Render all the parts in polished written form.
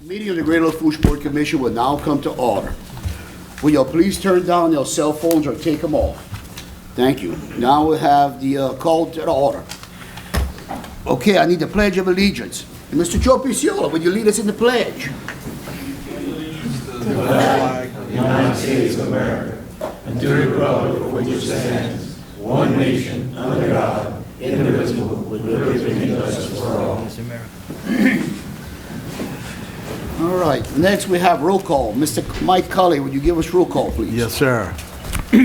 Meeting of the Greater Lafourche Port Commission will now come to order. Will you please turn down your cell phones or take them off? Thank you. Now we have the call to the order. Okay, I need the Pledge of Allegiance. And Mr. Joe Picciola, would you lead us in the pledge? To the flag of the United States of America and to the republic for which it stands, one nation, under God, indivisible, with liberty and justice for all. All right, next we have roll call. Mr. Mike Cully, would you give us roll call, please? Yes, sir.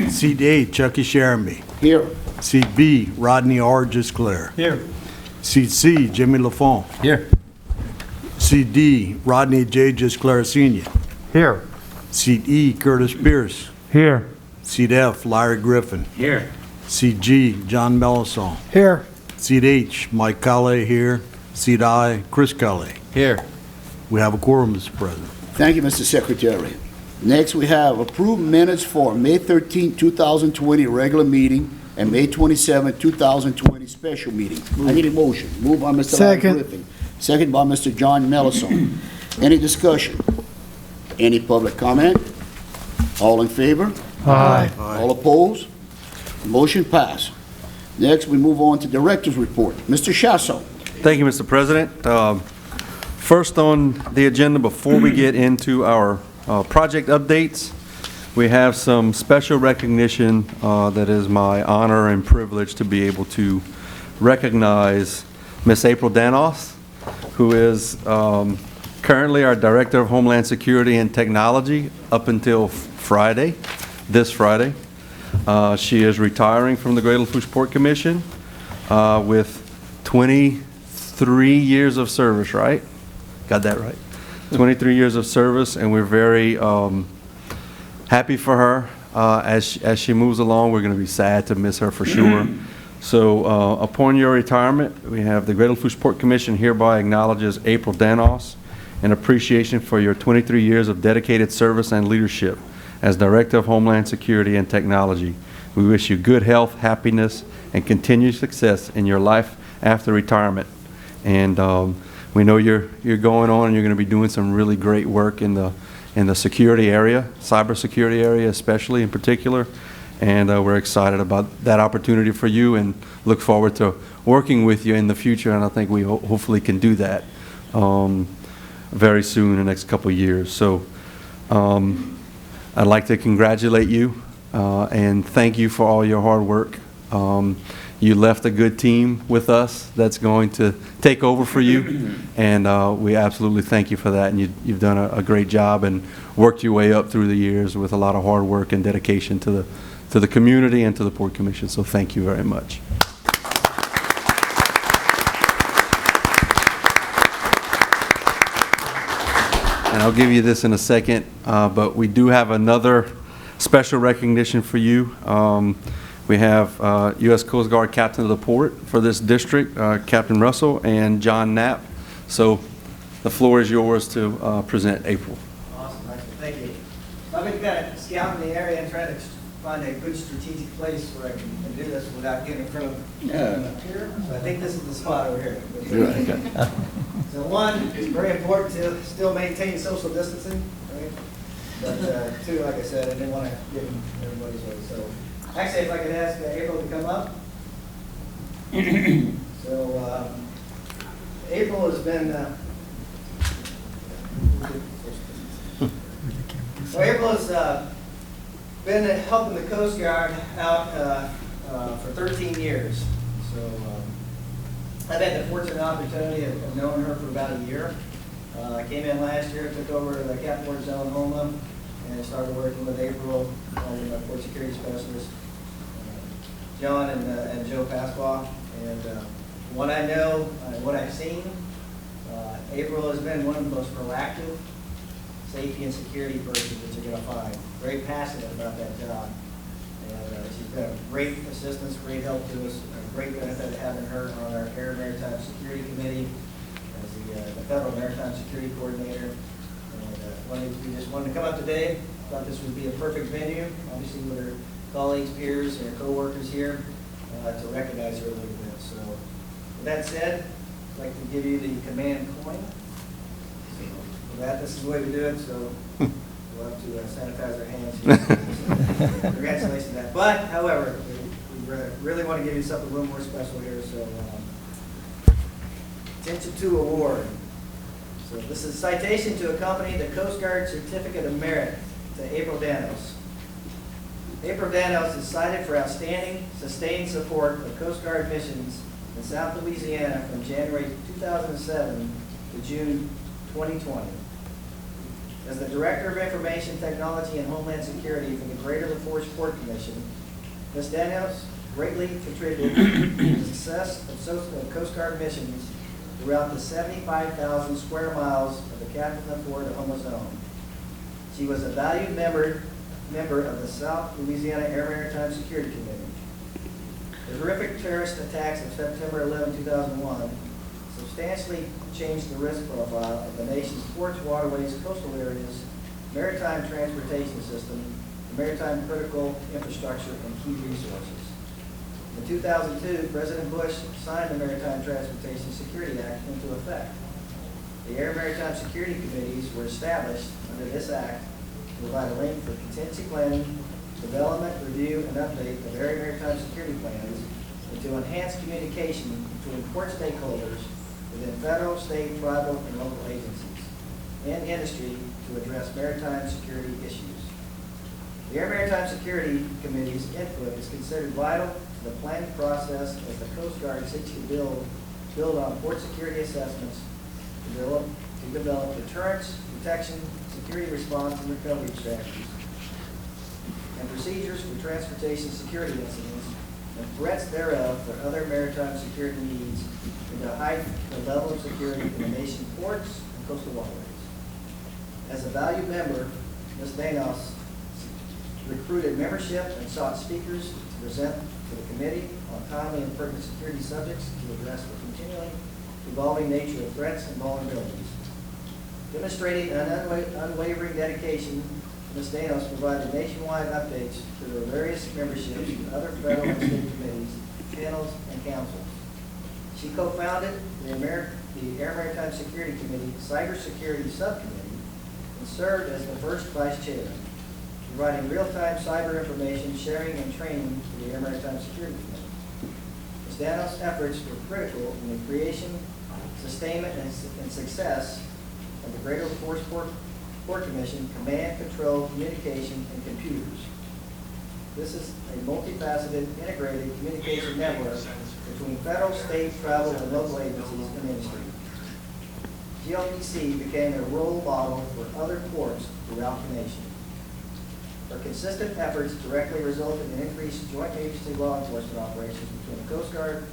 Seat A, Chucky Sheremy. Here. Seat B, Rodney R. Gisclair. Here. Seat C, Jimmy Lafourche. Here. Seat D, Rodney J. Gisclair Sr. Here. Seat E, Curtis Pierce. Here. Seat F, Larry Griffin. Here. Seat G, John Melisson. Here. Seat H, Mike Cully here. Seat I, Chris Cully. Here. We have a quorum, Mr. President. Thank you, Mr. Secretary. Next, we have approved minutes for May 13, 2020 regular meeting and May 27, 2020 special meeting. I need a motion. Moved by Mr. Larry Second. Griffin. Second by Mr. John Melisson. Any discussion? Any public comment? All in favor? Aye. All opposed? Motion passed. Next, we move on to Director's Report. Mr. Shasso. Thank you, Mr. President. First on the agenda, before we get into our project updates, we have some special recognition that is my honor and privilege to be able to recognize Miss April Danos, who is currently our Director of Homeland Security and Technology up until Friday, this Friday. She is retiring from the Greater Lafourche Port Commission with 23 years of service, right? Got that right? 23 years of service, and we're very happy for her. As she moves along, we're going to be sad to miss her for sure. So upon your retirement, we have the Greater Lafourche Port Commission hereby acknowledges April Danos in appreciation for your 23 years of dedicated service and leadership as Director of Homeland Security and Technology. We wish you good health, happiness, and continued success in your life after retirement. And we know you're going on and you're going to be doing some really great work in the security area, cybersecurity area especially in particular. And we're excited about that opportunity for you and look forward to working with you in the future. And I think we hopefully can do that very soon in the next couple of years. So I'd like to congratulate you and thank you for all your hard work. You left a good team with us that's going to take over for you, and we absolutely thank you for that. And you've done a great job and worked your way up through the years with a lot of hard work and dedication to the community and to the Port Commission. So thank you very much. And I'll give you this in a second, but we do have another special recognition for you. We have U.S. Coast Guard Captain of the Port for this district, Captain Russell and John Knapp. So the floor is yours to present April. Awesome, thank you. I've been kind of scouting the area and trying to find a good strategic place where I can do this without getting in front of up here. So I think this is the spot over here. So one, it's very important to still maintain social distancing, right? But two, like I said, I didn't want to give everybody's way. So actually, if I could ask April to come up. So April has been, April has been helping the Coast Guard out for 13 years. So I've had the fortunate opportunity of knowing her for about a year. I came in last year, took over the Captain Ward Zone Homeland, and started working with April, with my port security specialist, John and Joe Pasqua. And what I know, what I've seen, April has been one of the most proactive safety and security persons that you're going to find. Very passionate about that job. And she's been a great assistance, great help to us, a great benefit having her on our Air Maritime Security Committee as the Federal Maritime Security Coordinator. And we just wanted to come up today. Thought this would be a perfect venue, obviously with her colleagues, peers, and her co-workers here to recognize her a little bit. So with that said, I'd like to give you the command coin. So, That, this is the way we do it, so we'll have to sanitize our hands here. Congratulations on that. But, however, we really want to give you something a little more special here, so attention to award. So this is a citation to accompany the Coast Guard Certificate of Merit to April Danos. April Danos is cited for outstanding, sustained support of Coast Guard missions in South Louisiana from January 2007 to June 2020. As the Director of Information Technology and Homeland Security for the Greater Lafourche Port Commission, Ms. Danos greatly contributed to the success of Coast Guard missions throughout the 75,000 square miles of the Captain LaFourche Oklahoma zone. She was a valued member of the South Louisiana Air Maritime Security Committee. The horrific terrorist attacks of September 11, 2001 substantially changed the risk profile of the nation's ports, waterways, coastal areas, maritime transportation system, and maritime critical infrastructure and key resources. In 2002, President Bush signed the Maritime Transportation Security Act into effect. The Air Maritime Security Committees were established under this act to provide a link for contingency planning, development, review, and update of area maritime security plans, and to enhance communication between port stakeholders within federal, state, tribal, and local agencies and industry to address maritime security issues. The Air Maritime Security Committee's input is considered vital to the planning process as the Coast Guard seeks to build on port security assessments to develop deterrence, detection, security response, and recovery strategies, and procedures for transportation security incidents and threats thereof for other maritime security needs, and to heighten the level of security in the nation's ports and coastal waterways. As a valued member, Ms. Danos recruited membership and sought speakers to present to the committee on timely and pertinent security subjects to address the continually evolving nature of threats and vulnerabilities. Demonstrating an unwavering dedication, Ms. Danos provided nationwide updates to their various memberships and other federal and state committees, panels, and councils. She co-founded the Air Maritime Security Committee Cybersecurity Subcommittee and served as the first vice chair, providing real-time cyber information sharing and training to the Air Maritime Security Committee. Ms. Danos' efforts were critical in the creation, sustainment, and success of the Greater Lafourche Port Commission Command, Control, Communication, and Computers. This is a multifaceted, integrated communication network between federal, state, tribal, and local agencies and industry. GLPC became a role model for other ports throughout the nation. Our consistent efforts directly resulted in increased joint agency law enforcement operations between the Coast Guard,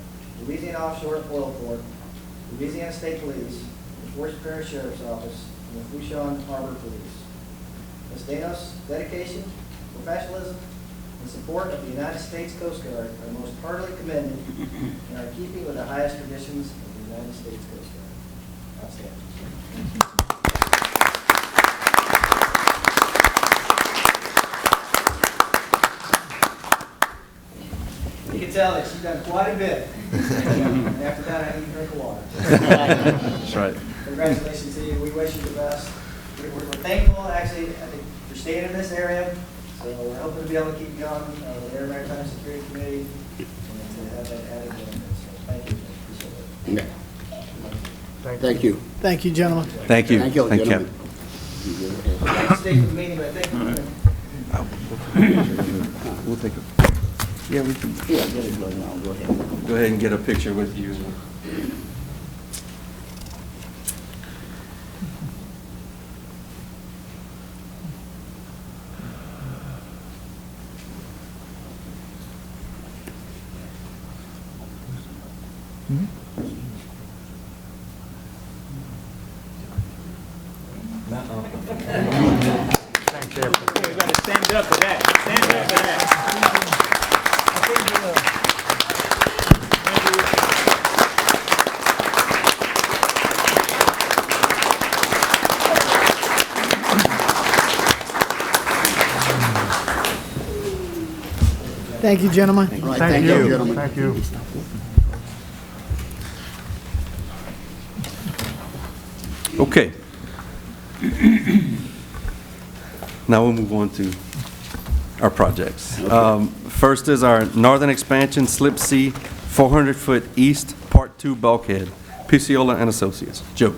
Louisiana Offshore Oil Port, Louisiana State Police, the Lafourche Parish Sheriff's Office, and the Flotation Harbor Police. Ms. Danos' dedication, professionalism, and support of the United States Coast Guard are most heartily commended and are in keeping with the highest traditions of the United States Coast Guard. Outstanding. You can tell that she's done quite a bit. And after that, I need to drink water. That's right. Congratulations to you. We wish you the best. We're thankful, actually, I think, for staying in this area. So we're hoping to be able to keep going with the Air Maritime Security Committee and to have that added benefit. So thank you. Appreciate it. Yeah. Thank you. Thank you, gentlemen. Thank you. Thank you, Thank you. gentlemen. I'd like to stay for the meeting, but I think We'll take a, yeah, we can Yeah, get it going now. Go ahead. go ahead and get a picture with you. Everybody stand up for that. Stand up for that. Thank you, gentlemen. All right, thank you, gentlemen. Thank you. Okay. Now we'll move on to our projects. First is our Northern Expansion Slip C 400-foot East Part 2 bulkhead, Picciola and Associates. Joe.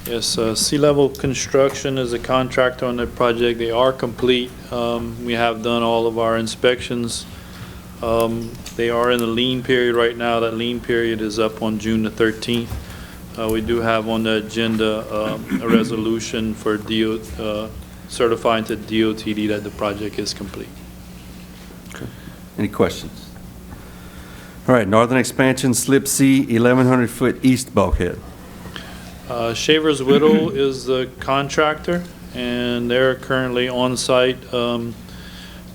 Yes, Sea Level Construction is a contractor on the project. They are complete. We have done all of our inspections. They are in the lien period right now. That lien period is up on June the 13th. We do have on the agenda a resolution for certifying to DOTD that the project is complete. Okay. Any questions? All right, Northern Expansion Slip C 1,100-foot East bulkhead. Shaver's Whittle is the contractor, and they're currently on site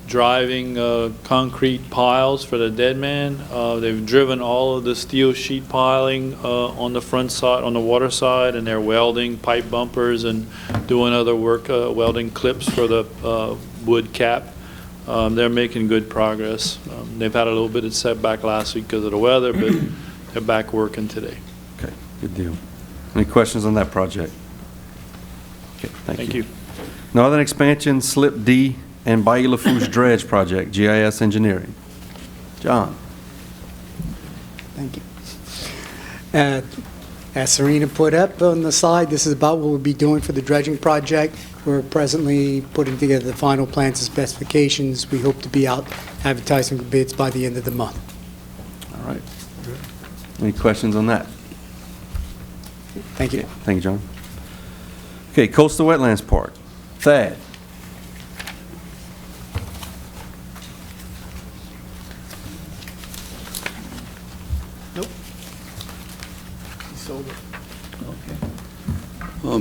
driving concrete piles for the dead man. They've driven all of the steel sheet piling on the front side, on the water side, and they're welding pipe bumpers and doing other work, welding clips for the wood cap. They're making good progress. They've had a little bit of setback last week because of the weather, but they're back working today. Okay, good deal. Any questions on that project? Okay, thank you. Northern Expansion Slip D and Bayou Lafourche Dredge Project, GIS Engineering. John. Thank you. As Serena put up on the slide, this is about what we'll be doing for the dredging project. We're presently putting together the final plans and specifications. We hope to be out advertising for bids by the end of the month. All right. Any questions on that? Thank you. Okay, thank you, John. Okay, Coastal Wetlands Park. Thad.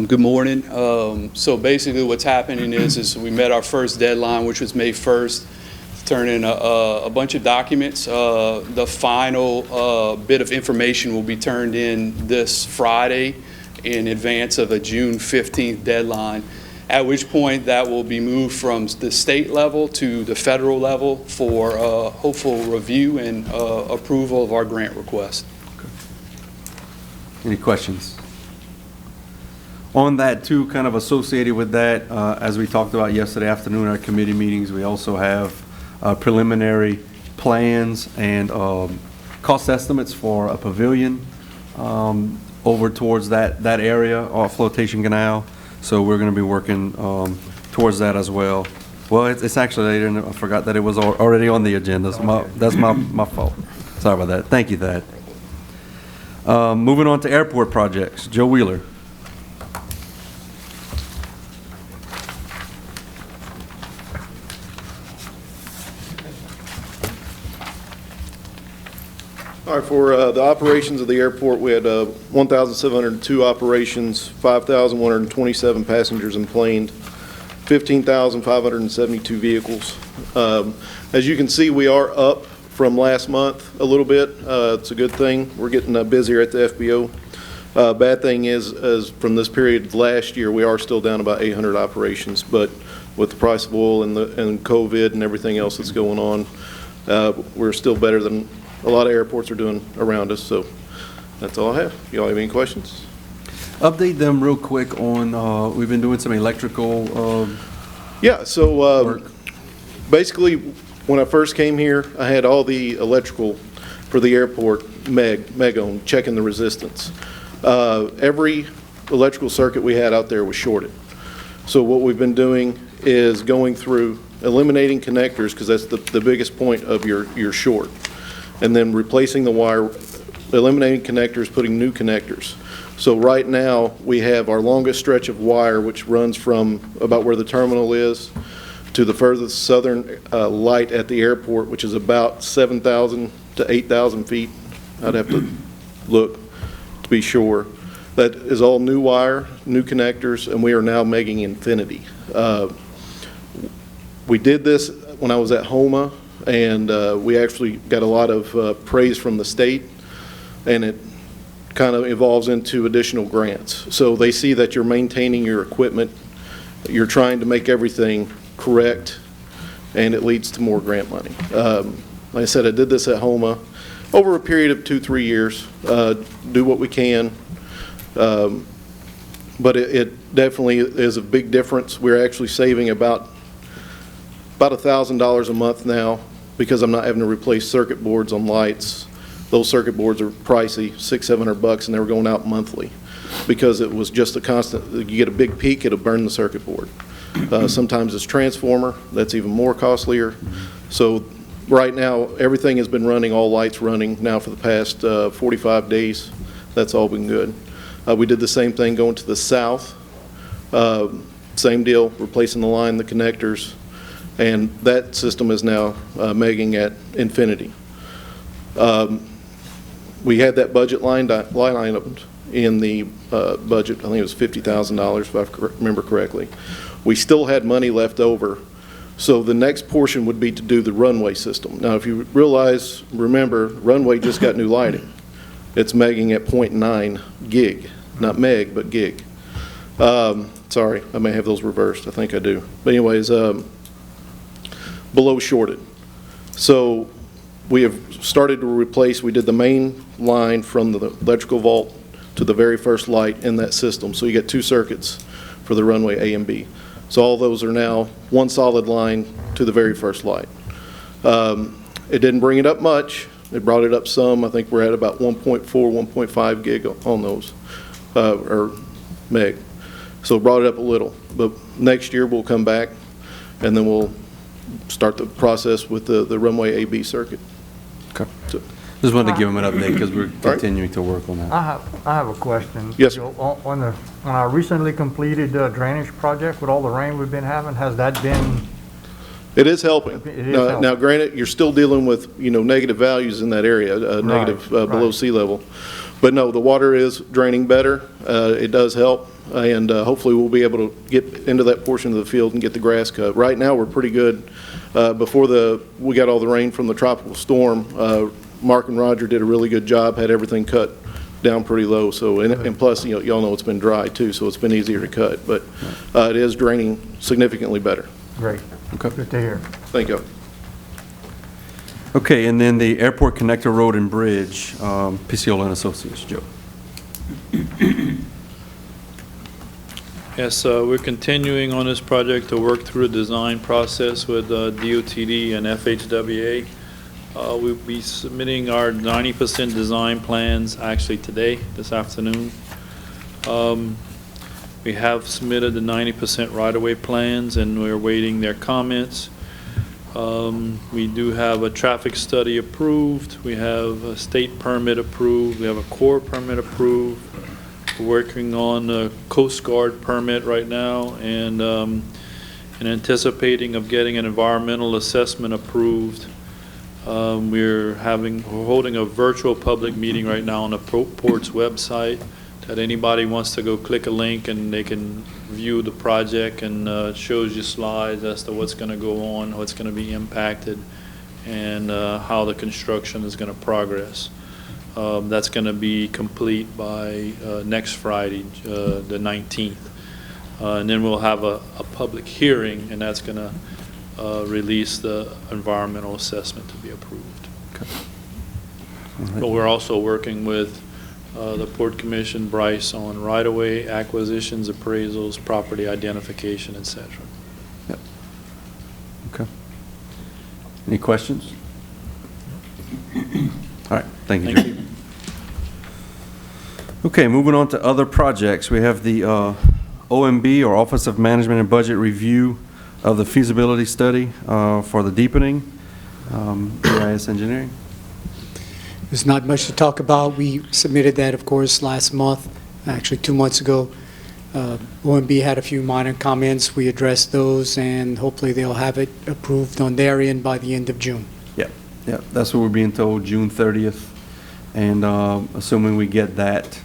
Good morning. So basically what's happening is we met our first deadline, which was May 1st, to turn in a bunch of documents. The final bit of information will be turned in this Friday in advance of a June 15th deadline, at which point that will be moved from the state level to the federal level for hopeful review and approval of our grant request. Any questions? On that too, kind of associated with that, as we talked about yesterday afternoon in our committee meetings, we also have preliminary plans and cost estimates for a pavilion over towards that area off Flotation Canal. So we're going to be working towards that as well. Well, it's actually, I forgot that it was already on the agenda. So that's my fault. Sorry about that. Thank you, Thad. Moving on to airport projects. Joe Wheeler. All right, for the operations of the airport, we had 1,702 operations, 5,127 passengers enplaned, 15,572 vehicles. As you can see, we are up from last month a little bit. It's a good thing. We're getting busier at the FBO. Bad thing is from this period last year, we are still down about 800 operations, but with the price of oil and COVID and everything else that's going on, we're still better than a lot of airports are doing around us. So that's all I have. Y'all have any questions? Update them real quick on, we've been doing some electrical Yeah, so work. basically when I first came here, I had all the electrical for the airport meg on, checking the resistance. Every electrical circuit we had out there was shorted. So what we've been doing is going through eliminating connectors, because that's the biggest point of your short, and then replacing the wire, eliminating connectors, putting new connectors. So right now we have our longest stretch of wire, which runs from about where the terminal is to the furthest southern light at the airport, which is about 7,000 to 8,000 feet. I'd have to look to be sure. That is all new wire, new connectors, and we are now making infinity. We did this when I was at HOMA, and we actually got a lot of praise from the state, and it kind of evolves into additional grants. So they see that you're maintaining your equipment, you're trying to make everything correct, and it leads to more grant money. Like I said, I did this at HOMA over a period of 2-3 years. Do what we can. But it definitely is a big difference. We're actually saving about $1,000 a month now because I'm not having to replace circuit boards on lights. Those circuit boards are pricey, $600-700, and they were going out monthly because it was just a constant. You get a big peak, it'll burn the circuit board. Sometimes it's transformer, that's even more costlier. So right now, everything has been running, all lights running now for the past 45 days. That's all been good. We did the same thing going to the south. Same deal, replacing the line, the connectors, and that system is now megging at infinity. We had that budget line item in the budget. I think it was $50,000 if I remember correctly. We still had money left over, so the next portion would be to do the runway system. Now, if you remember, runway just got new lighting. It's megging at 0.9 gig, not meg, but gig. Sorry, I may have those reversed. I think I do. But anyways, below shorted. So we have started to replace, we did the main line from the electrical vault to the very first light in that system. So you get 2 circuits for the runway A and B. So all those are now one solid line to the very first light. It didn't bring it up much. It brought it up some. I think we're at about 1.4, 1.5 gig on those, or meg. So it brought it up a little. But next year we'll come back and then we'll start the process with the runway A-B circuit. Okay. Just wanted to give them an update because we're continuing to work on that. I have a question. Yes, sir. On our recently completed drainage project with all the rain we've been having, has that been? It is helping. It is helping. Now, granted, you're still dealing with, negative values in that area, negative below sea level. But no, the water is draining better. It does help. And hopefully we'll be able to get into that portion of the field and get the grass cut. Right now, we're pretty good. Before we got all the rain from the tropical storm, Mark and Roger did a really good job, had everything cut down pretty low. So, and plus, y'all know it's been dry too, so it's been easier to cut. But it is draining significantly better. Great. Okay. Good to hear. Thank you. Okay, and then the Airport Connector Road and Bridge, PCOL and Associates, Joe. Yes, we're continuing on this project to work through the design process with DOTD and FHWA. We'll be submitting our 90% design plans actually today, this afternoon. We have submitted the 90% right-of-way plans and we're awaiting their comments. We do have a traffic study approved. We have a state permit approved. We have a Corps permit approved. We're working on a Coast Guard permit right now and anticipating of getting an environmental assessment approved. We're holding a virtual public meeting right now on the Port's website that anybody wants to go click a link and they can view the project, and it shows you slides as to what's going to go on, what's going to be impacted, and how the construction is going to progress. That's going to be complete by next Friday, the 19th. And then we'll have a public hearing, and that's going to release the environmental assessment to be approved. Okay. But we're also working with the Port Commission, Bryce, on right-of-way acquisitions, appraisals, property identification, etc. Yep. Okay. Any questions? All right, thank you. Thank you. Okay, moving on to other projects. We have the OMB, or Office of Management and Budget Review of the feasibility study for the deepening, EIS Engineering. There's not much to talk about. We submitted that, of course, last month, actually 2 months ago. OMB had a few minor comments. We addressed those, and hopefully they'll have it approved on their end by the end of June. Yeah, that's what we're being told, June 30th. And assuming we get that,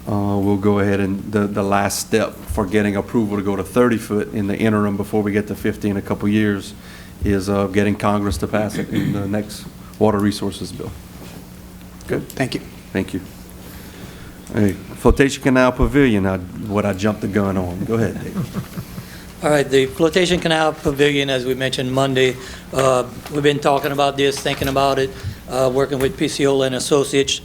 we'll go ahead and the last step for getting approval to go to 30-foot in the interim before we get to 50 in a couple years is getting Congress to pass it in the next Water Resources Bill. Good. Thank you. Thank you. Hey, Flotation Canal Pavilion, I jumped the gun on. Go ahead, Dave. All right, the Flotation Canal Pavilion, as we mentioned Monday, we've been talking about this, thinking about it, working with PCOL and Associates.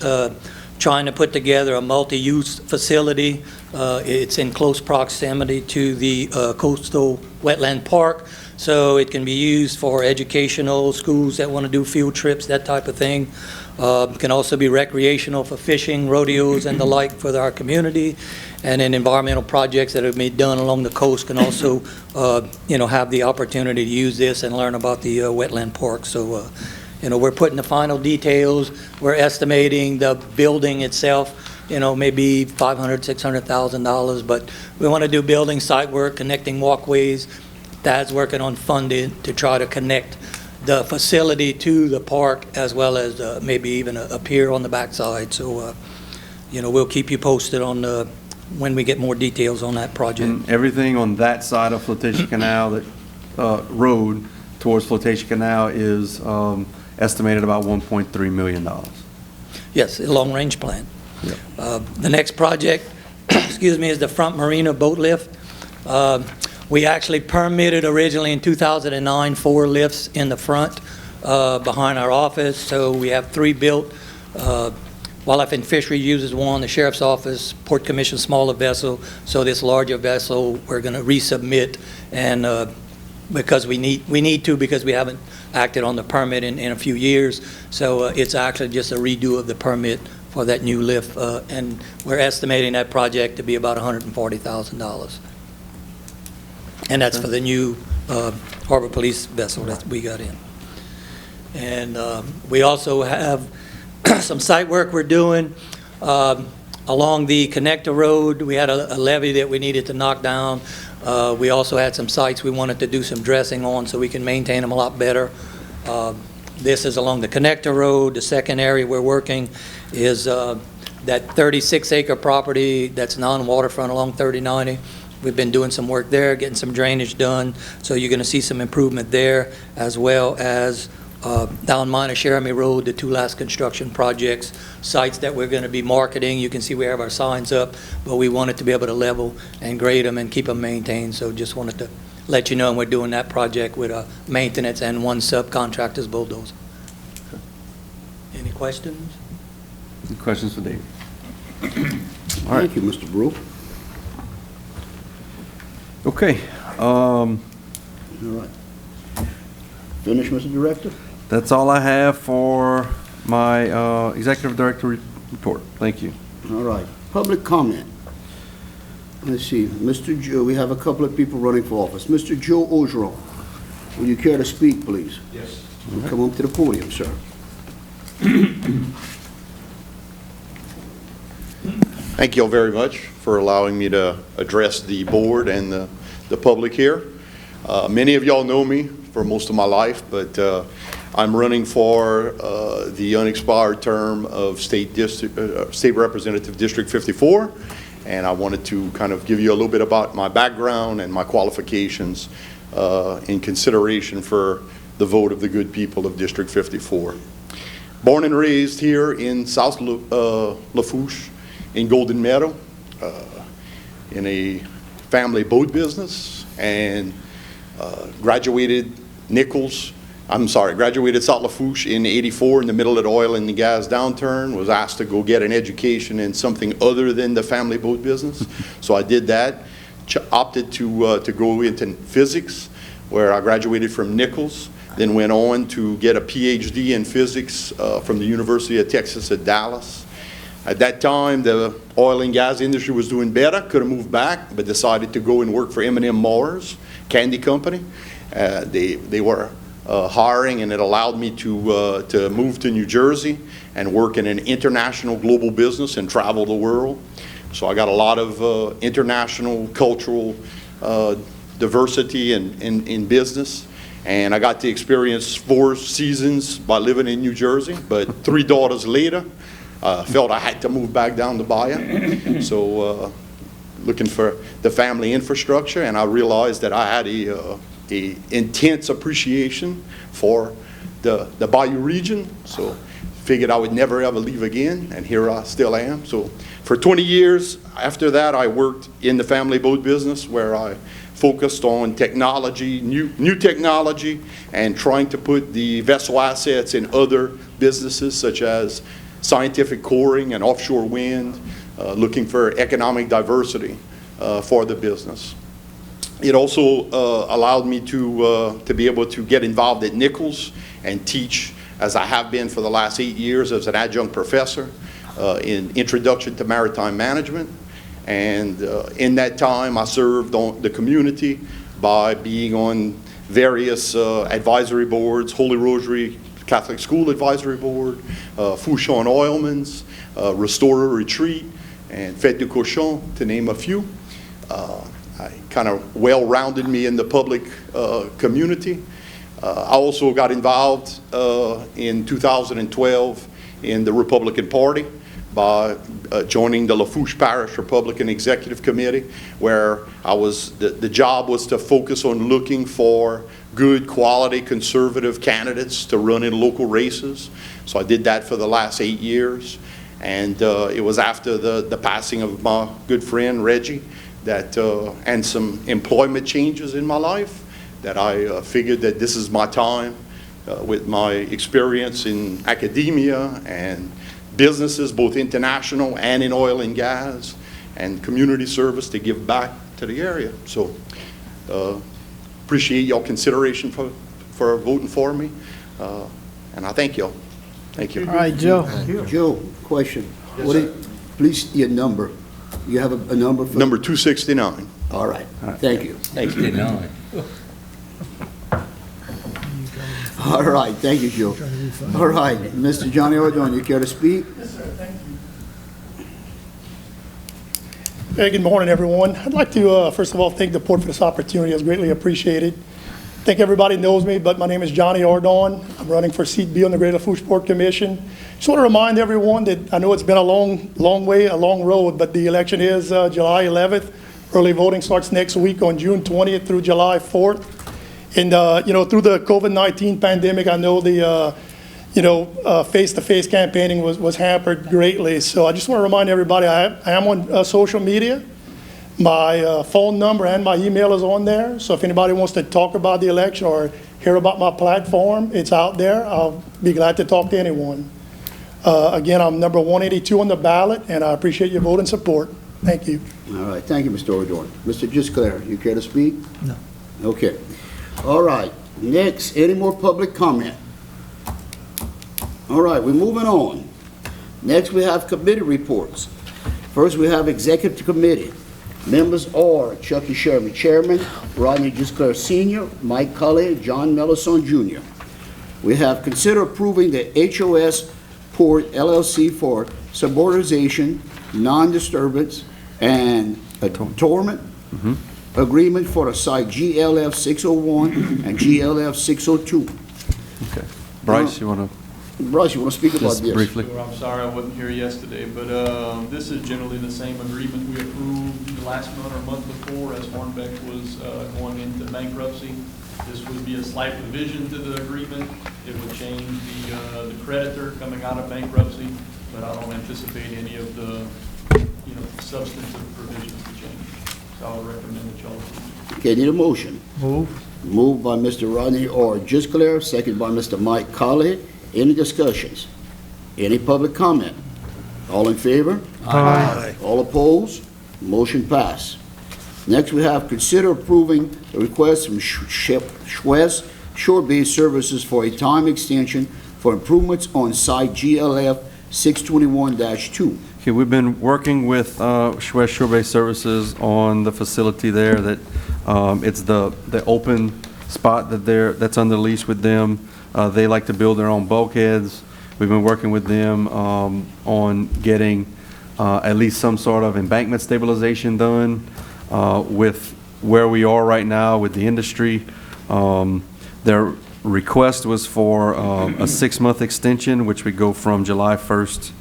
trying to put together a multi-use facility. It's in close proximity to the coastal wetland park, so it can be used for educational schools that want to do field trips, that type of thing. It can also be recreational for fishing, rodeos, and the like for our community. And then environmental projects that have been done along the coast can also, have the opportunity to use this and learn about the wetland park. So, we're putting the final details. We're estimating the building itself, maybe $500,000, $600,000, but we want to do building site work, connecting walkways. Dad's working on funding to try to connect the facility to the park, as well as maybe even a pier on the backside. So, we'll keep you posted on when we get more details on that project. And everything on that side of Flotation Canal, that road towards Flotation Canal is estimated about $1.3 million. Yes, a long-range plan. The next project, is the front marina boat lift. We actually permitted originally in 2009 4 lifts in the front behind our office, so we have 3 built. Wildlife and Fishery uses 1, the Sheriff's Office, Port Commission smaller vessel, so this larger vessel we're going to resubmit, and because we need to, because we haven't acted on the permit in a few years, so it's actually just a redo of the permit for that new lift, and we're estimating that project to be about $140,000. And that's for the new Harbor Police vessel that we got in. And we also have some site work we're doing along the connector road. We had a levee that we needed to knock down. We also had some sites we wanted to do some dressing on so we can maintain them a lot better. This is along the connector road. The second area we're working is that 36-acre property that's non-waterfront along 3090. We've been doing some work there, getting some drainage done, so you're going to see some improvement there, as well as down Minor Sheremy Road, the 2 last construction projects, sites that we're going to be marketing. You can see we have our signs up, but we wanted to be able to level and grade them and keep them maintained, so just wanted to let you know we're doing that project with maintenance and 1 subcontractor's bulldozer. Any questions? Any questions for David? Thank you, Mr. Brew. Okay. All right. Finish, Mr. Director? That's all I have for my Executive Director report. Thank you. All right. Public comment. Let's see. Mr. Joe, we have a couple of people running for office. Mr. Joe Ogeron, will you care to speak, please? Yes. Come up to the podium, sir. Thank you all very much for allowing me to address the board and the public here. Many of y'all know me for most of my life, but I'm running for the unexpired term of State Representative District 54, and I wanted to kind of give you a little bit about my background and my qualifications in consideration for the vote of the good people of District 54. Born and raised here in South Lafourche, in Golden Meadow, in a family boat business, and graduated South Lafourche in '84 in the middle of the oil and the gas downturn, was asked to go get an education in something other than the family boat business. So I did that, opted to go into physics, where I graduated from Nichols, then went on to get a PhD in physics from the University of Texas at Dallas. At that time, the oil and gas industry was doing better, could have moved back, but decided to go and work for M&M Mars Candy Company. They were hiring, and it allowed me to move to New Jersey and work in an international global business and travel the world. So I got a lot of international cultural diversity in business. And I got to experience 4 seasons by living in New Jersey, but 3 daughters later, felt I had to move back down to Bahia. So looking for the family infrastructure, and I realized that I had a intense appreciation for the Bayou region. So figured I would never ever leave again, and here I still am. So for 20 years after that, I worked in the family boat business, where I focused on technology, new technology, and trying to put the vessel assets in other businesses, such as scientific coring and offshore wind, looking for economic diversity for the business. It also allowed me to be able to get involved at Nichols and teach, as I have been for the last 8 years as an adjunct professor in Introduction to Maritime Management. And in that time, I served on the community by being on various advisory boards, Holy Rosary Catholic School Advisory Board, Fouchon Oilman's, Restorer Retreat, and Fête du Cochon, to name a few. I kind of well-rounded me in the public community. I also got involved in 2012 in the Republican Party by joining the Lafourche Parish Republican Executive Committee, where the job was to focus on looking for good quality conservative candidates to run in local races. So I did that for the last 8 years. And it was after the passing of my good friend Reggie and some employment changes in my life that I figured that this is my time with my experience in academia and businesses, both international and in oil and gas, and community service, to give back to the area. So appreciate y'all consideration for voting for me, and I thank y'all. Thank you. All right, Joe. Joe, question. Please, your number. You have a number for? Number 269. All right. Thank you. Thank you. All right, thank you, Joe. All right, Mr. Johnny Ordon, you care to speak? Yes, sir, thank you. Hey, good morning, everyone. I'd like to, first of all, thank the board for this opportunity. It's greatly appreciated. I think everybody knows me, but my name is Johnny Ordon. I'm running for seat B on the Greater Lafourche Port Commission. Just want to remind everyone that I know it's been a long road, but the election is July 11th. Early voting starts next week on June 20th through July 4th. And, through the COVID-19 pandemic, I know the, face-to-face campaigning was hampered greatly. So I just want to remind everybody, I am on social media. My phone number and my email is on there. So if anybody wants to talk about the election or hear about my platform, it's out there. I'll be glad to talk to anyone. Again, I'm number 182 on the ballot, and I appreciate your vote and support. Thank you. All right, thank you, Mr. Ordon. Mr. Gisclair, you care to speak? No. Okay. All right, next, any more public comment? All right, we're moving on. Next, we have committee reports. First, we have executive committee. Members are Chucky Sherman, Chairman, Rodney Gisclair Sr., Mike Cully, John Mellison Jr. We have consider approving the HOS Port LLC for subordination, non-disturbance, and attornment agreement for the site GLF 601 and GLF 602. Okay. Bryce, you want to speak about just this? briefly? Sure, I'm sorry I wasn't here yesterday, but this is generally the same agreement we approved last month or month before as Hornbeck was going into bankruptcy. This would be a slight revision to the agreement. It would change the creditor coming out of bankruptcy, but I don't anticipate any of the substantive provisions to change. So I would recommend that y'all approve. Okay, need a motion. Move. Moved by Mr. Rodney R. Gisclair, second by Mr. Mike Colley. Any discussions? Any public comment? All in favor? Aye. All opposed? Motion passed. Next, we have consider approving the request from Schwez Shore-Based Services for a time extension for improvements on site GLF 621-2. Okay, we've been working with Schwez Shore-Based Services on the facility there that it's the open spot that's under lease with them. They like to build their own bulkheads. We've been working with them on getting at least some sort of embankment stabilization done with where we are right now with the industry. Their request was for a 6-month extension, which would go from July 1st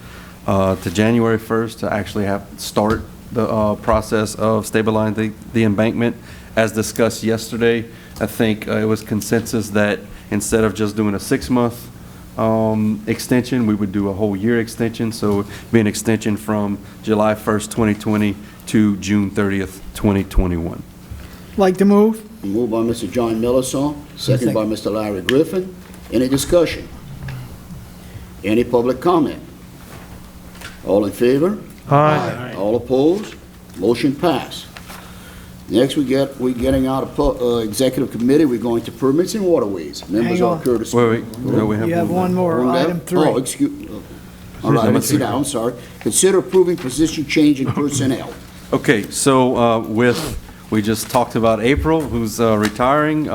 to January 1st to actually start the process of stabilizing the embankment. As discussed yesterday, I think it was consensus that instead of just doing a 6-month extension, we would do a whole year extension. So it'd be an extension from July 1st, 2020 to June 30th, 2021. Like to move? Moved by Mr. John Mellison, second by Mr. Larry Griffin. Any discussion? Any public comment? All in favor? Aye. All opposed? Motion passed. Next, we're getting out of executive committee, we're going to permits and waterways. Members Hang are on. courtesy. Wait, no, we have You have one more, One item left? 3. Oh, excuse, all right, I didn't see that, I'm sorry. Consider approving position change in personnel. Okay, so we just talked about April, who's retiring.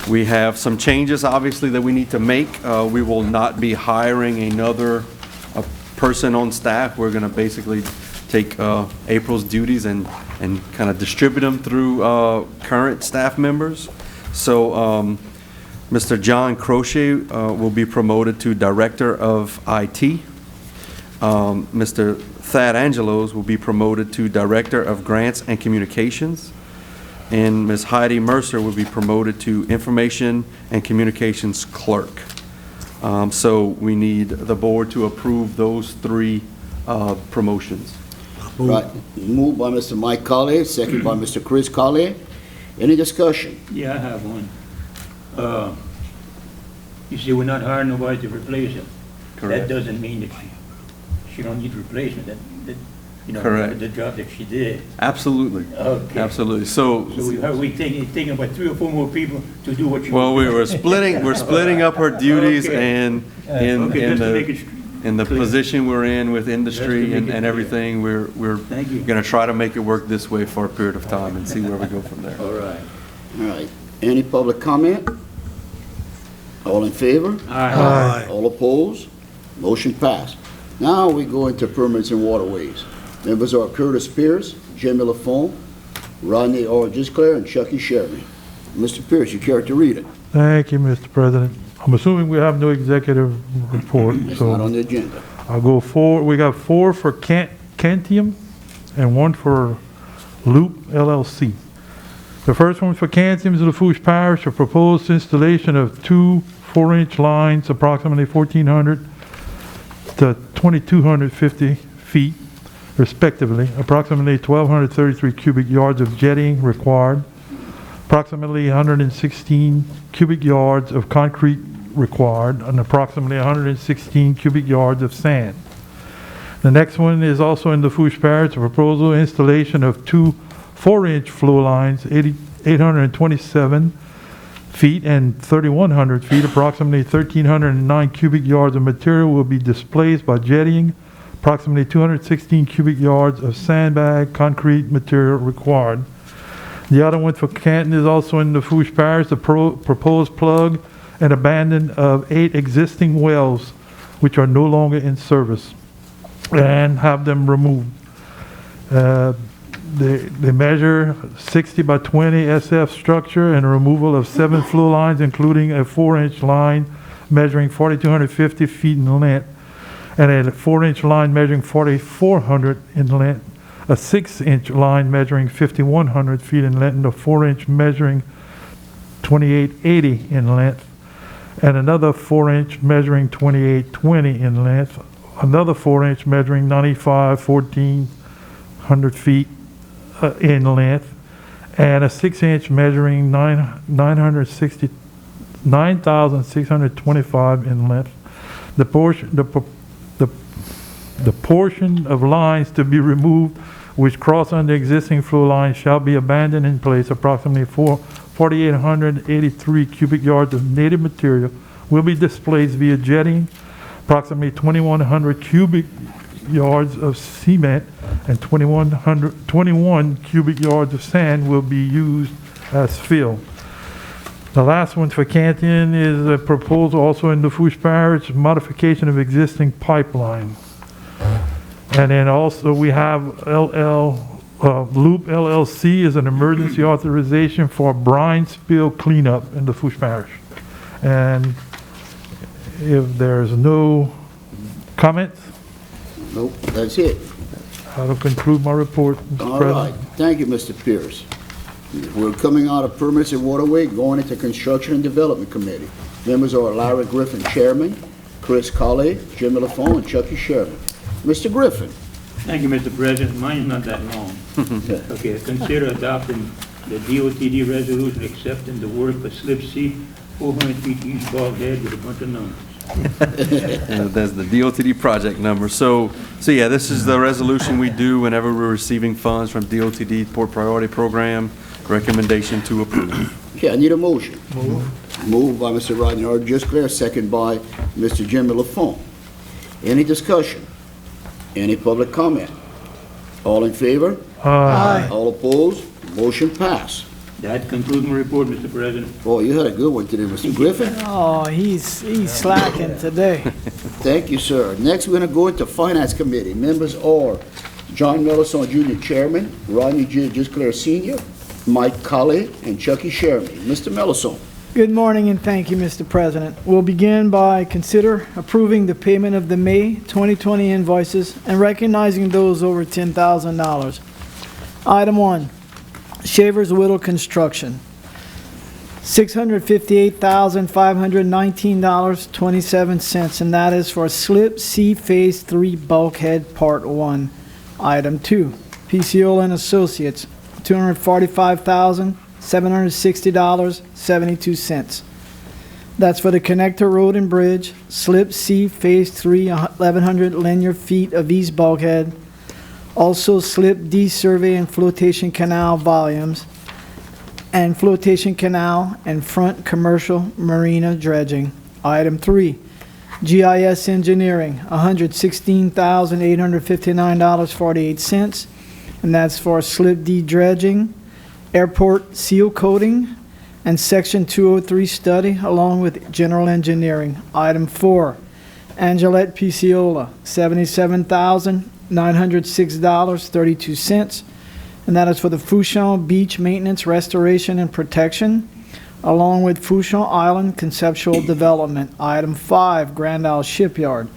We have some changes, obviously, that we need to make. We will not be hiring another person on staff. We're going to basically take April's duties and kind of distribute them through current staff members. So Mr. John Crochet will be promoted to Director of IT. Mr. Thad Angelos will be promoted to Director of Grants and Communications. And Ms. Heidi Mercer will be promoted to Information and Communications Clerk. So we need the board to approve those 3 promotions. Right, moved by Mr. Mike Colley, second by Mr. Chris Colley. Any discussion? Yeah, I have one. You see, we're not hiring nobody to replace him. Correct. That doesn't mean that she don't need replacement, that, you know, Correct. the job that she did. Absolutely. Okay. Absolutely. So we taking about 3 or 4 more people to do what you. Well, we're splitting up her duties Okay. and Okay, just to make it in the clear. position we're in with Just to industry make and it everything, we're Thank you. going to try to make it work this way for a period of time and see where we go from there. All right. All right, any public comment? All in favor? Aye. All opposed? Motion passed. Now we go into permits and waterways. Members are Curtis Pierce, Jimmy Lafourche, Rodney R. Gisclair, and Chucky Sherman. Mr. Pierce, you care to read it? Thank you, Mr. President. I'm assuming we have no executive report, It's not on so the agenda. I'll go 4. We got 4 for Cantium and 1 for Loop LLC. The first one for Cantium is Lafourche Parish, a proposed installation of 2 4-inch lines, approximately 1,400 to 2,250 feet, respectively, approximately 1,233 cubic yards of jetting required, approximately 116 cubic yards of concrete required, and approximately 116 cubic yards of sand. The next one is also in Lafourche Parish, a proposal installation of 2 4-inch flow lines, 827 feet and 3,100 feet, approximately 1,309 cubic yards of material will be displaced by jetting, approximately 216 cubic yards of sandbag concrete material required. The other one for Canton is also in Lafourche Parish, the proposed plug and abandon of 8 existing wells which are no longer in service and have them removed. They measure 60 by 20 SF structure and a removal of 7 flow lines, including a 4-inch line measuring 4,250 feet in length, and a 4-inch line measuring 4,400 in length, a 6-inch line measuring 5,100 feet in length, and a 4-inch measuring 2,880 in length, and another 4-inch measuring 2,820 in length, another 4-inch measuring 1,400 feet in length, and a 6-inch measuring 9,625 in length. The portion of lines to be removed which cross under existing flow lines shall be abandoned in place. Approximately 4,883 cubic yards of native material will be displaced via jetting. Approximately 2,100 cubic yards of cement and 21 cubic yards of sand will be used as fill. The last one for Canton is a proposal also in Lafourche Parish, modification of existing pipeline. And then also we have Loop LLC is an emergency authorization for brine spill cleanup in Lafourche Parish. And if there's no comments, Nope, that's it. I'll conclude my report, Mr. All President. right, thank you, Mr. Pierce. We're coming out of permits and waterway, going into Construction and Development Committee. Members are Larry Griffin, Chairman, Chris Colley, Jimmy Lafourche, and Chucky Sherman. Mr. Griffin. Thank you, Mr. President. Mine's not that long. Okay, consider adopting the DOTD resolution accepting the work for Slip C, 400 feet east bulkhead with a bunch of numbers. And that's the DOTD project number. So yeah, this is the resolution we do whenever we're receiving funds from DOTD Port Priority Program. Recommendation to approve. Okay, I need a motion. Moved by Mr. Rodney R. Just Clear, second by Mr. Jimmy Lafont. Any discussion? Any public comment? All in favor? Aye. All opposed? Motion passed. That concludes my report, Mr. President. Boy, you had a good one today, Mr. Griffin. Oh, he's slacking today. Thank you, sir. Next, we're going to go into Finance Committee. Members are John Mellison, Jr., Chairman, Rodney J. Just Clear, Sr., Mike Colley, and Chucky Sherman. Mr. Mellison. Good morning and thank you, Mr. President. We'll begin by consider approving the payment of the May 2020 invoices and recognizing those over $10,000. Item 1, Shavers Whittle Construction, $658,519.27, and that is for Slip C Phase 3 Bulkhead Part 1. Item 2, PCO and Associates, $245,760.72. That's for the Connector Road and Bridge, Slip C Phase 3, 1,100 linear feet of east bulkhead. Also Slip D Survey and Flotation Canal volumes, and Flotation Canal and front commercial marina dredging. Item 3, GIS Engineering, $116,859.48. And that's for Slip D dredging, airport seal coating, and Section 203 study, along with general engineering. Item 4, Angelette Piciola, $77,906.32, and that is for the Fouchon Beach Maintenance, Restoration, and Protection, along with Fouchon Island Conceptual Development. Item 5, Grand Isle Shipyard,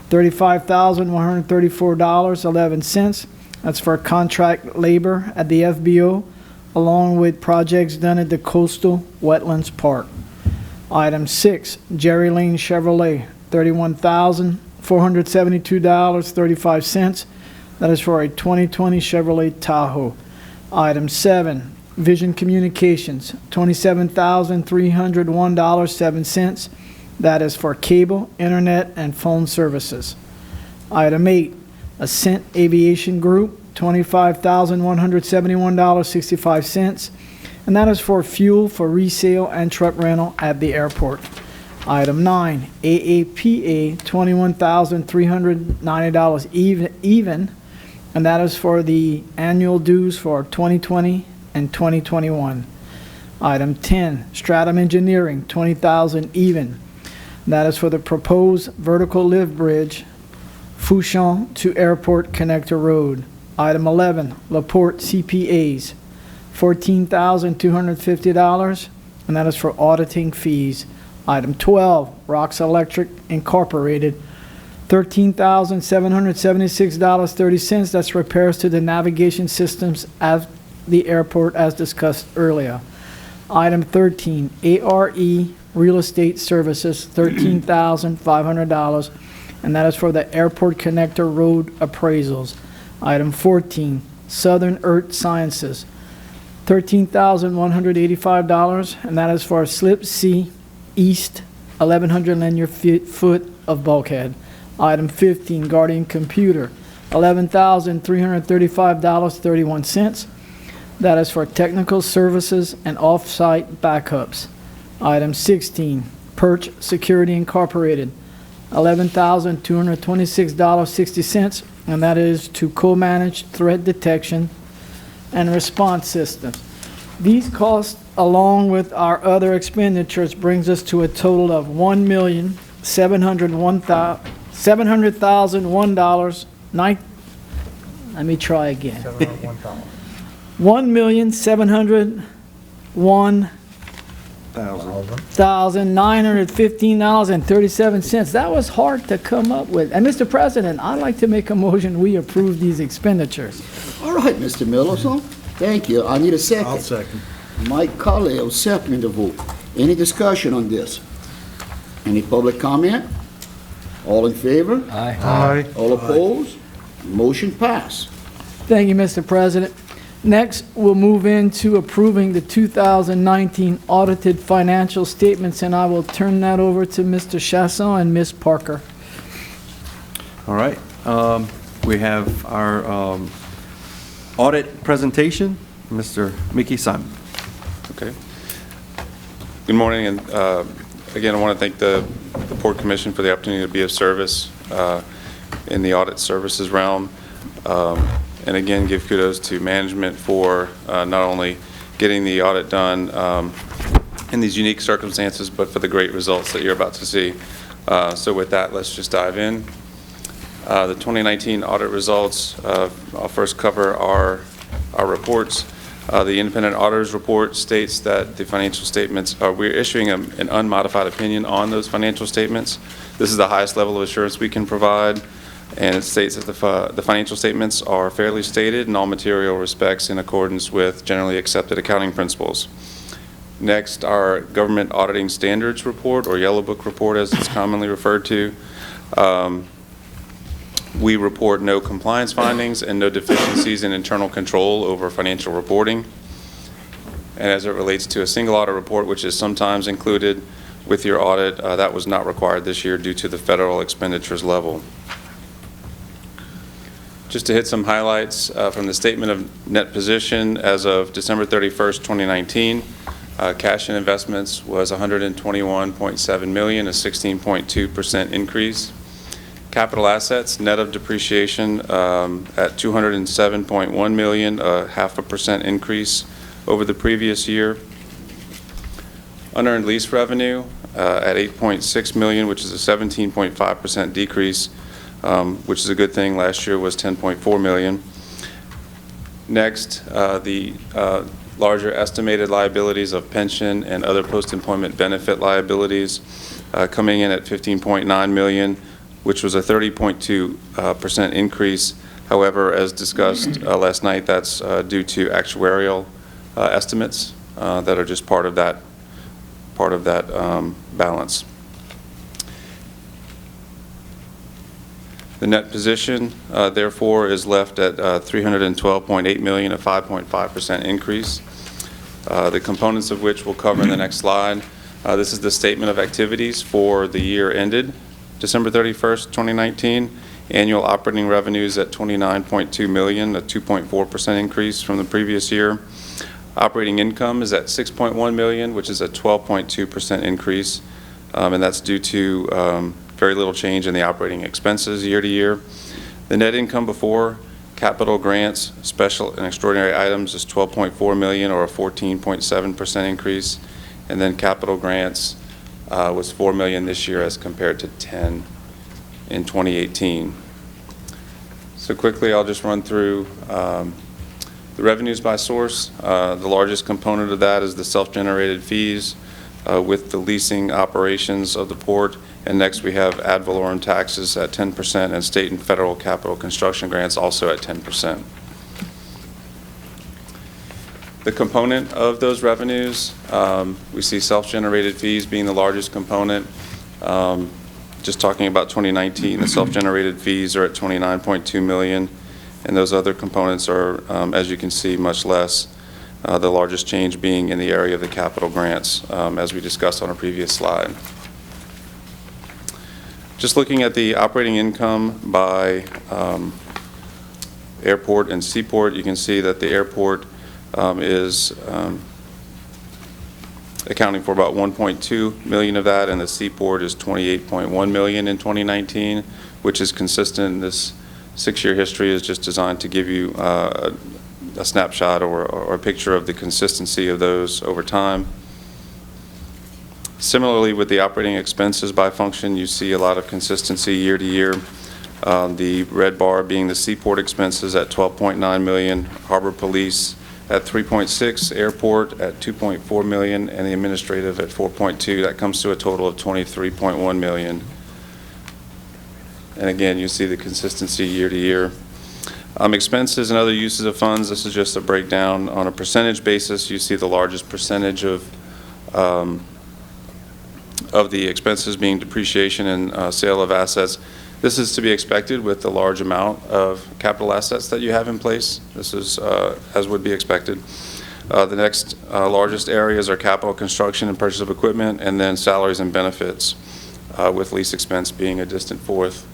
$35,134.11. That's for contract labor at the FBO, along with projects done at the Coastal Wetlands Park. Item 6, Jerry Lane Chevrolet, $31,472.35. That is for a 2020 Chevrolet Tahoe. Item 7, Vision Communications, $27,301.07. That is for cable, internet, and phone services. Item 8, Ascent Aviation Group, $25,171.65, and that is for fuel for resale and truck rental at the airport. Item 9, AAPA, $21,390 even, and that is for the annual dues for 2020 and 2021. Item 10, Stratum Engineering, $20,000 even, and that is for the proposed vertical lift bridge, Fouchon to Airport Connector Road. Item 11, Laporte CPAs, $14,250, and that is for auditing fees. Item 12, Rox Electric Incorporated, $13,776.30. That's repairs to the navigation systems at the airport as discussed earlier. Item 13, ARE Real Estate Services, $13,500, and that is for the Airport Connector Road appraisals. Item 14, Southern Earth Sciences, $13,185, and that is for Slip C East, 1,100 linear foot of bulkhead. Item 15, Guardian Computer, $11,335.31. That is for technical services and off-site backups. Item 16, Perch Security Incorporated, $11,226.60, and that is to co-manage threat detection and response systems. These costs, along with our other expenditures, brings us to a total of $700,001. Let me try again. $1,701,915.37. That was hard to come up with. And Mr. President, I'd like to make a motion we approve these expenditures. All right, Mr. Millison. Thank you. I need a second. I'll second. Mike Colley will second the vote. Any discussion on this? Any public comment? All in favor? Aye. All opposed? Motion passed. Thank you, Mr. President. Next, we'll move into approving the 2019 audited financial statements, and I will turn that over to Mr. Chasson and Ms. Parker. All right. We have our audit presentation, Mr. Mickey Simon. Okay. Good morning, and again, I want to thank the Port Commission for the opportunity to be of service in the audit services realm. And again, give kudos to management for not only getting the audit done in these unique circumstances, but for the great results that you're about to see. So with that, let's just dive in. The 2019 audit results, I'll first cover our reports. The independent auditor's report states that the financial statements, we're issuing an unmodified opinion on those financial statements. This is the highest level of assurance we can provide. And it states that the financial statements are fairly stated in all material respects in accordance with generally accepted accounting principles. Next, our government auditing standards report, or Yellow Book report as it's commonly referred to. We report no compliance findings and no deficiencies in internal control over financial reporting. And as it relates to a single audit report, which is sometimes included with your audit, that was not required this year due to the federal expenditures level. Just to hit some highlights from the statement of net position as of December 31st, 2019, cash and investments was $121.7 million, a 16.2% increase. Capital assets, net of depreciation, at $207.1 million, a 0.5% increase over the previous year. Unearned lease revenue at $8.6 million, which is a 17.5% decrease. Which is a good thing. Last year was $10.4 million. Next, the larger estimated liabilities of pension and other post-employment benefit liabilities coming in at $15.9 million, which was a 30.2% increase. However, as discussed last night, that's due to actuarial estimates that are just part of that balance. The net position, therefore, is left at $312.8 million, a 5.5% increase. The components of which we'll cover in the next slide. This is the statement of activities for the year ended December 31st, 2019. Annual operating revenues at $29.2 million, a 2.4% increase from the previous year. Operating income is at $6.1 million, which is a 12.2% increase, and that's due to very little change in the operating expenses year to year. The net income before capital grants, special and extraordinary items is $12.4 million, or a 14.7% increase. And then capital grants was $4 million this year as compared to $10 in 2018. So quickly, I'll just run through the revenues by source. The largest component of that is the self-generated fees with the leasing operations of the port. And next we have ad valorem taxes at 10% and state and federal capital construction grants also at 10%. The component of those revenues, we see self-generated fees being the largest component. Just talking about 2019, the self-generated fees are at $29.2 million, and those other components are, as you can see, much less. The largest change being in the area of the capital grants, as we discussed on a previous slide. Just looking at the operating income by airport and seaport, you can see that the airport is accounting for about $1.2 million of that, and the seaport is $28.1 million in 2019, which is consistent. This 6-year history is just designed to give you a snapshot or a picture of the consistency of those over time. Similarly, with the operating expenses by function, you see a lot of consistency year to year. The red bar being the seaport expenses at $12.9 million, harbor police at 3.6, airport at 2.4 million, and the administrative at 4.2. That comes to a total of 23.1 million. And again, you see the consistency year to year. Expenses and other uses of funds, this is just a breakdown on a percentage basis. You see the largest percentage of the expenses being depreciation and sale of assets. This is to be expected with the large amount of capital assets that you have in place. This is as would be expected. The next largest areas are capital construction and purchase of equipment, and then salaries and benefits, with lease expense being a distant fourth.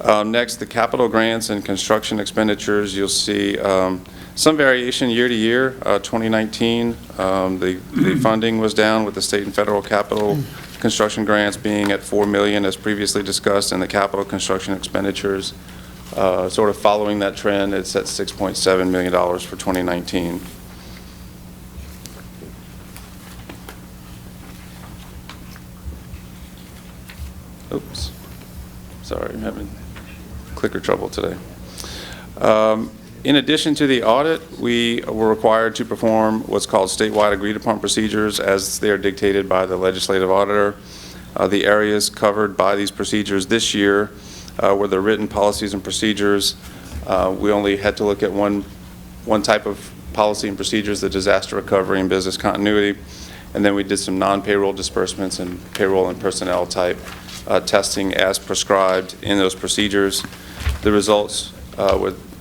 Next, the capital grants and construction expenditures, you'll see some variation year to year. 2019, the funding was down with the state and federal capital construction grants being at $4 million as previously discussed, and the capital construction expenditures sort of following that trend. It's at $6.7 million for 2019. Oops, sorry, I'm having clicker trouble today. In addition to the audit, we were required to perform what's called statewide agreed upon procedures as they are dictated by the legislative auditor. The areas covered by these procedures this year were the written policies and procedures. We only had to look at one type of policy and procedures, the disaster recovery and business continuity. And then we did some non-payroll disbursements and payroll and personnel type testing as prescribed in those procedures. The results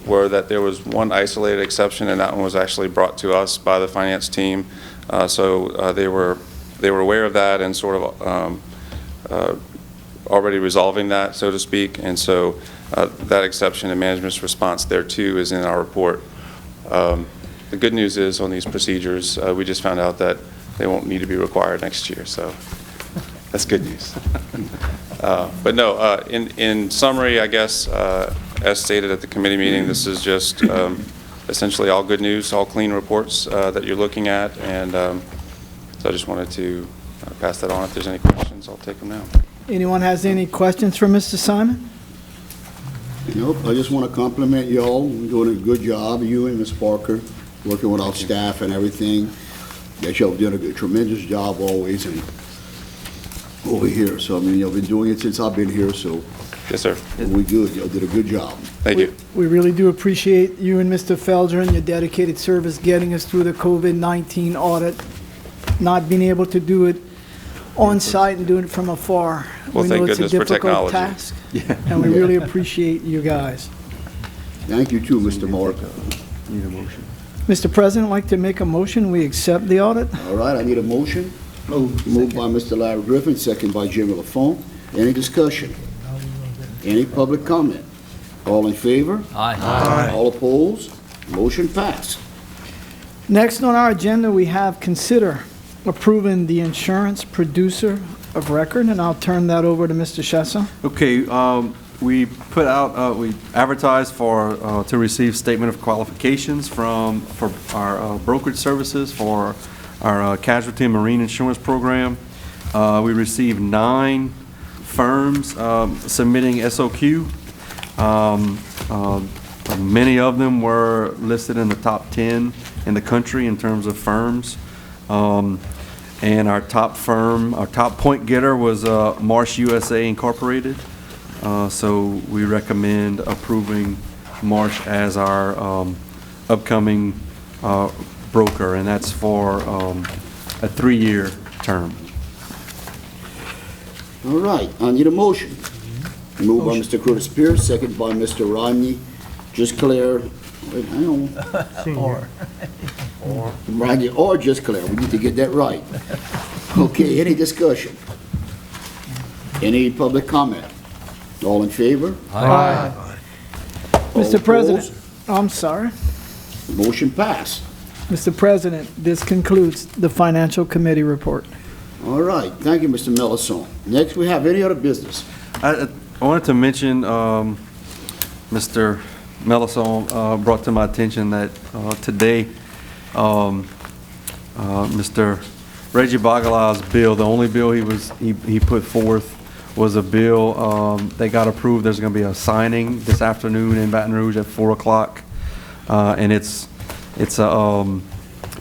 were that there was one isolated exception, and that one was actually brought to us by the finance team. So they were aware of that and sort of already resolving that, so to speak. And so that exception and management's response there too is in our report. The good news is on these procedures, we just found out that they won't need to be required next year. So that's good news. But no, in summary, I guess, as stated at the committee meeting, this is just essentially all good news, all clean reports that you're looking at. And so I just wanted to pass that on. If there's any questions, I'll take them now. Anyone has any questions for Mr. Simon? Nope, I just want to compliment y'all. You're doing a good job, you and Ms. Parker, working with our staff and everything. That y'all doing a tremendous job always and over here. So, I mean, y'all been doing it since I've been here, so. Yes, sir. We good. Y'all did a good job. Thank you. We really do appreciate you and Mr. Felger and your dedicated service getting us through the COVID-19 audit, not being able to do it on site and doing it from afar. Well, we thank know it's a goodness for difficult technology. task, and we really appreciate you guys. Thank you too, Mr. Mark. Need a motion. Mr. President, I'd like to make a motion, we accept the audit. All right, I need a motion. Moved by Mr. Larry Griffin, second by Jimmy Lafont. Any discussion? Any public comment? All in favor? Aye. All opposed? Motion passed. Next on our agenda, we have consider approving the insurance producer of record, and I'll turn that over to Mr. Shessa. Okay, we put out, we advertised for, to receive statement of qualifications for our brokerage services for our casualty and marine insurance program. We received 9 firms submitting SOQ. Many of them were listed in the top 10 in the country in terms of firms. And our top firm, our top point getter was Marsh USA Incorporated. So we recommend approving Marsh as our upcoming broker, and that's for a 3-year term. All right, I need a motion. Moved by Mr. Curtis Pierce, second by Mr. Rodney. Just Claire, wait, hang on. Rodney or Just Claire, we need to get that right. Okay, any discussion? Any public comment? All in favor? Aye. All Mr. President, opposed? I'm sorry. Motion passed. Mr. President, this concludes the Financial Committee report. All right, thank you, Mr. Melisson. Next, we have any other business? I wanted to mention, Mr. Melisson brought to my attention that today, Mr. Reggie Bagalaw's bill, the only bill he put forth was a bill that got approved. There's going to be a signing this afternoon in Baton Rouge at 4 o'clock, and it's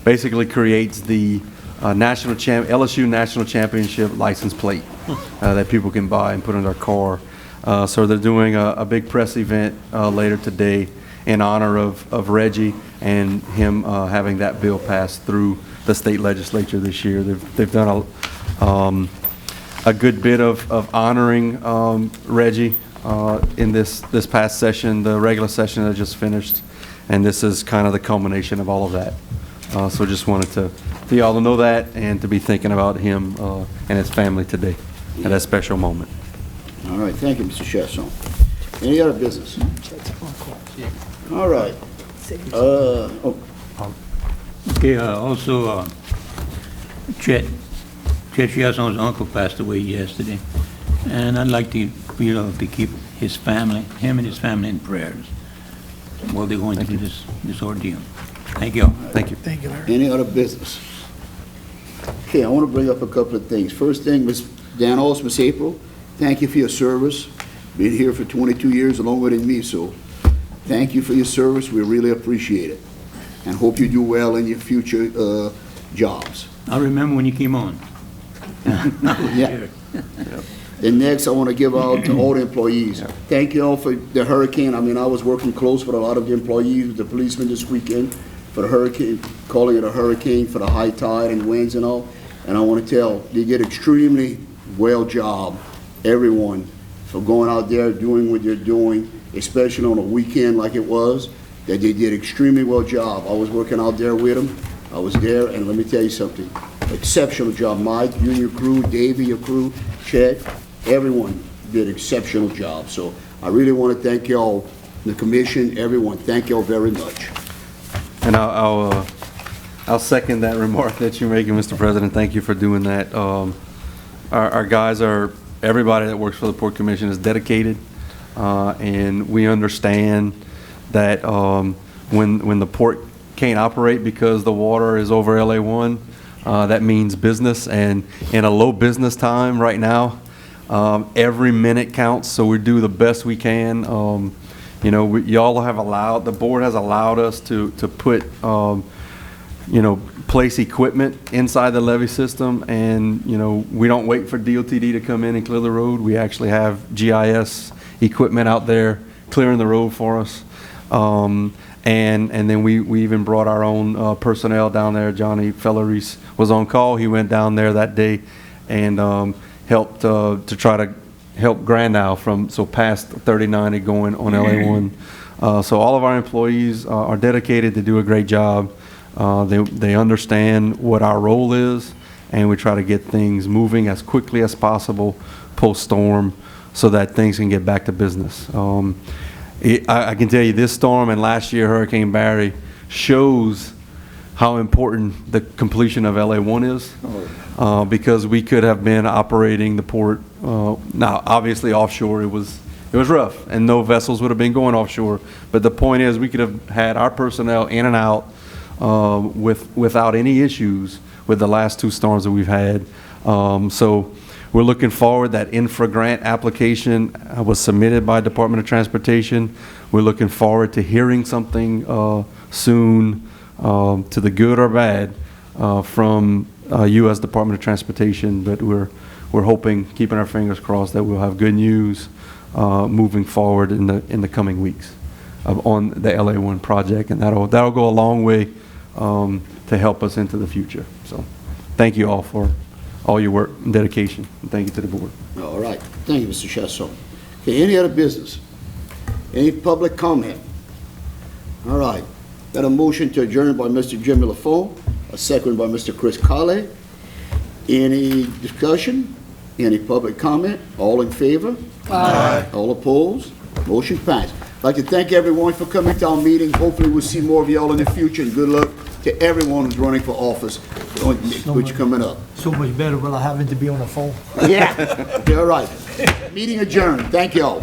basically creates the LSU National Championship license plate that people can buy and put in their car. So they're doing a big press event later today in honor of Reggie and him having that bill passed through the state legislature this year. They've done a good bit of honoring Reggie in this past session, the regular session that just finished, and this is kind of the culmination of all of that. So just wanted for y'all to know that and to be thinking about him and his family today at that special moment. All right, thank you, Mr. Chasson. Any other business? All right. Okay, also, Chet Chasson's uncle passed away yesterday, and I'd like to, to keep him and his family in prayers while they're going through this ordeal. Thank you. Thank you. Thank you, Larry. Any other business? Okay, I want to bring up a couple of things. First thing, Ms. Danos, Ms. April, thank you for your service. Been here for 22 years, longer than me, so thank you for your service. We really appreciate it, and hope you do well in your future jobs. I remember when you came on. Yeah. And next, I want to give out to all the employees. Thank you all for the hurricane. I mean, I was working close with a lot of the employees, the policemen this weekend for the hurricane, calling it a hurricane for the high tide and winds and all. And I want to tell, they did extremely well job, everyone, for going out there, doing what they're doing, especially on a weekend like it was, that they did extremely well job. I was working out there with them. I was there, and let me tell you something. Exceptional job. Mike, you and your crew, Davey, your crew, Chet, everyone did exceptional job. So I really want to thank y'all, the commission, everyone. Thank y'all very much. And I'll second that remark that you're making, Mr. President. Thank you for doing that. Our guys everybody that works for the Port Commission is dedicated, and we understand that when the port can't operate because the water is over LA1, that means business, and in a low business time right now, every minute counts, so we do the best we can. Y'all have allowed, the board has allowed us to put, place equipment inside the levee system, and, we don't wait for DOTD to come in and clear the road. We actually have GIS equipment out there clearing the road for us. And then we even brought our own personnel down there. Johnny Felleries was on call. He went down there that day and helped to try to help Grand Isle past 3090 going on LA1. So all of our employees are dedicated to do a great job. They understand what our role is, and we try to get things moving as quickly as possible post-storm so that things can get back to business. I can tell you this storm and last year Hurricane Barry shows how important the completion of LA1 is, because we could have been operating the port. Now, obviously offshore it was rough, and no vessels would have been going offshore. But the point is, we could have had our personnel in and out without any issues with the last two storms that we've had. So we're looking forward. That infra grant application was submitted by Department of Transportation. We're looking forward to hearing something soon, to the good or bad, from U.S. Department of Transportation. But we're hoping, keeping our fingers crossed, that we'll have good news moving forward in the coming weeks on the LA1 project, and that'll go a long way to help us into the future. So, thank you all for all your work and dedication, and thank you to the board. All right. Thank you, Mr. Chasson. Okay, any other business? Any public comment? All right. Got a motion to adjourn by Mr. Jimmy Lafourche, a second by Mr. Chris Colley. Any discussion? Any public comment? All in favor? Aye. All opposed? Motion passed. I'd like to thank everyone for coming to our meeting. Hopefully we'll see more of y'all in the future, and good luck to everyone who's running for office, which is coming up. So much better without having to be on the phone. Yeah. All right. Meeting adjourned. Thank y'all.